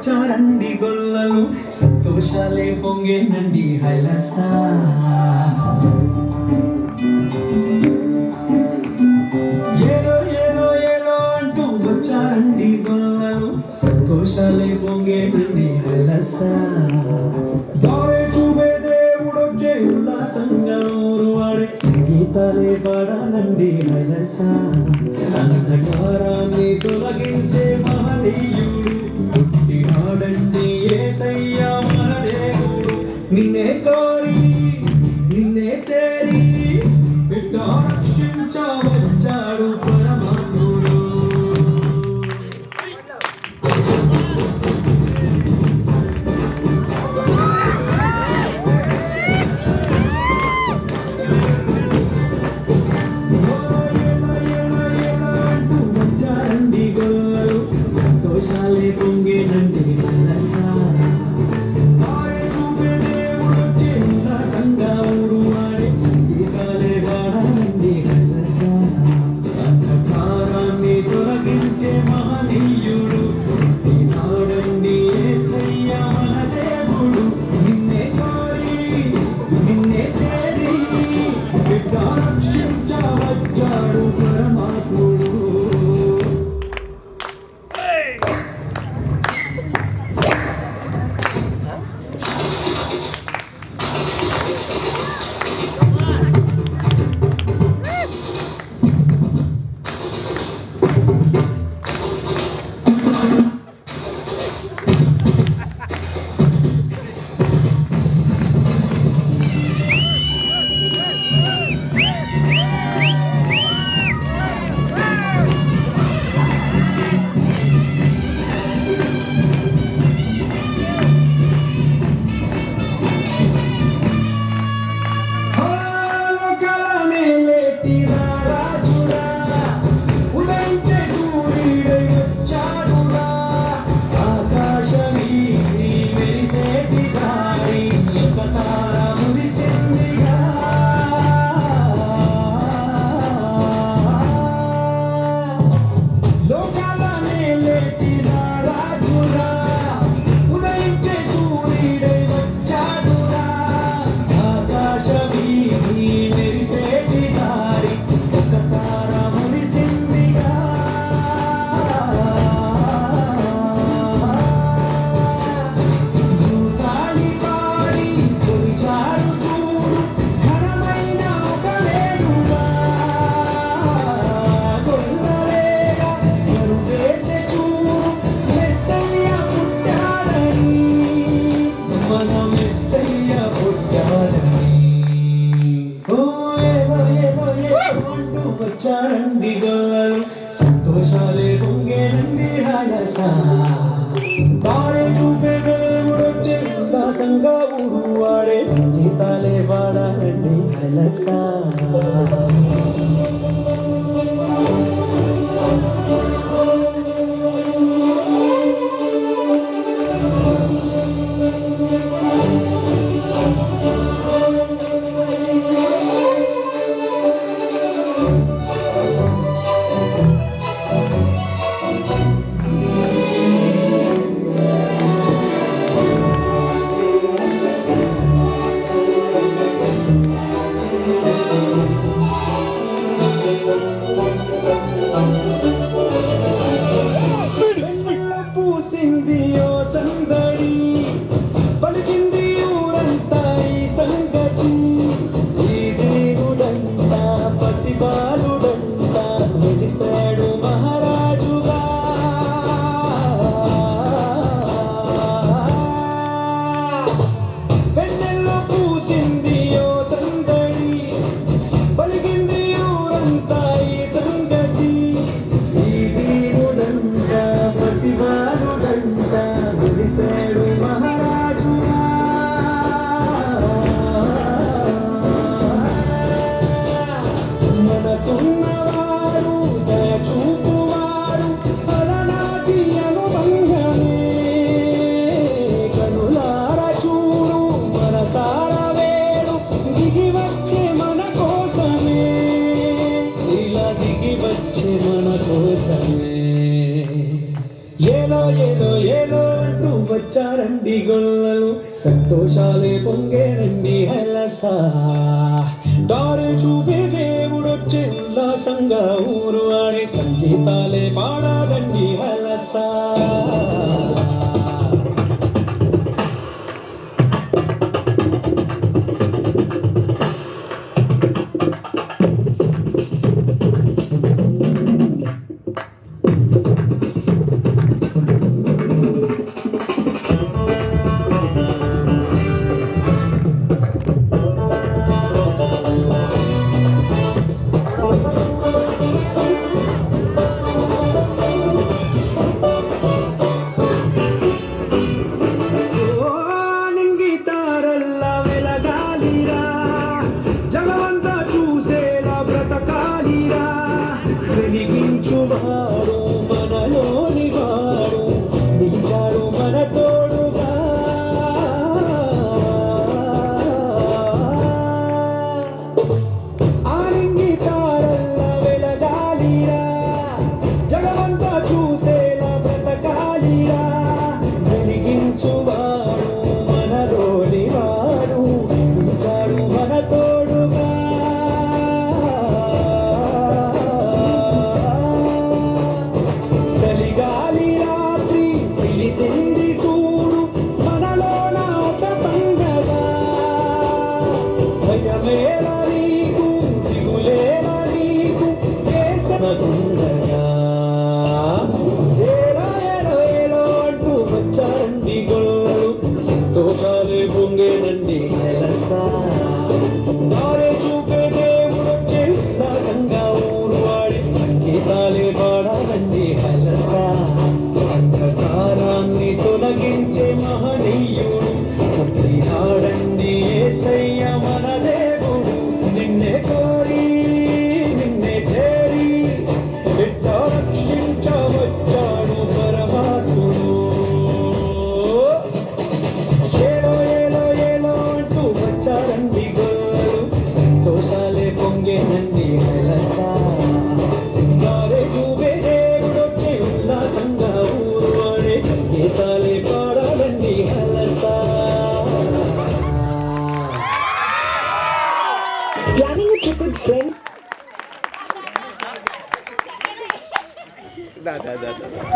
వచ్చారండి గొల్లలు సంతోషాలే పొంగేనండి హైలసా ఏలో ఏలో ఏలో అంటూ వచ్చారండి గొల్లలు సంతోషాలే పొంగేనండి హైలసా దారే చూపే దేవుడొచ్చే ఉల్లాసంగా ఊరు వాడే సంగీతాలే పాడాలండి హైలసా అంధకారాన్ని తొలగించే మహనీయుడు పుట్టినాడండి యేసయ్య మన దేవుడు నిన్నే కోరి నిన్నే చేరి బిడ్డ రక్షించవచ్చాడు పరమాత్ముడు సంతోషాలే పొంగేనండి హైలసా దారే చూపే దేవుడొచ్చే ఉల్లాసంగా ఊరు వాడే సంగీతాలే పాడాలండి హైలసా అంధకారాన్ని తొలగించే మహనీయుడు ఈనాడండి యేసయ్య మన దేవుడు నిన్నే కోరి నిన్నే చేరి బిడ్డ రక్షించవచ్చాడు పరమాత్ముడు వచ్చారండి గొల్లలు సంతోషాలే పొంగేనండి హైలసా దారే చూపే దేవుడొచ్చే ఉల్లాసంగా ఊరు వాడే సంగీతాలే పాడాలండి హైలసా పూసింది ఓ సందడి పలికింది ఊరంతా ఈ సంగతి ఈ దేవుడంట పసిబాలుడంట నిలిసాడు మహారాజుగా వెన్నెల్లో పూసింది ఓ సందడి పలికింది ఊరంతా ఈ సంగతి ఈ దేవుడంట పసిబాలుడంట నిలిసాడు మహారాజుగా మనసున్నవాడు దయచూపువాడు అలనాటి అనుబంధమే కనులార చూడు మనసార వేడు దిగి వచ్చే మన కోసమే ఇలా దిగి వచ్చే మన కోసమే ఏలో ఏలో ఏలో అంటూ వచ్చారండి గొల్లలు సంతోషాలే పొంగేనండి హెలస దారి చూపే దేవుడొచ్చే ఉల్లాసంగా ఊరు ఆడే సంగీతాలే పాడాలండి హెలస వాడు మనలోని వాడు నిలిచాడు మన తోడుగా ఆలింగి తారల్లా వెలగాలిరా జగమంతా చూసేలా బ్రతకాలిరా వెలిగించువాడు మనలోని వాడు నిలిచాడు మన తోడుగా వచ్చారండి గొల్లలు సంతోషాలే పొంగేనండి దారే చూపే దేవుడొచ్చే ఉల్లాసంగా ఊరు వాడి సంగీతాలే పాడాలండి హెలస అంధకారాన్ని తొలగించే మహనీయుడు పుట్టినాడండి యేసయ్య మన దేవుడు నిన్నే కోరి నిన్నే చేరి బిడ్డ రక్షించవచ్చాడు పరమాత్ముడు ఏలో ఏలో ఏలో అంటూ వచ్చారండి గొల్లలు సంతోషాలే పొంగేనండి హెలస దారే చూపే దేవుడొచ్చే ఉల్లాసంగా ఊరు వాడే సంగీతాలే పాడాలండి హెలస Planning a trip with friends. Da.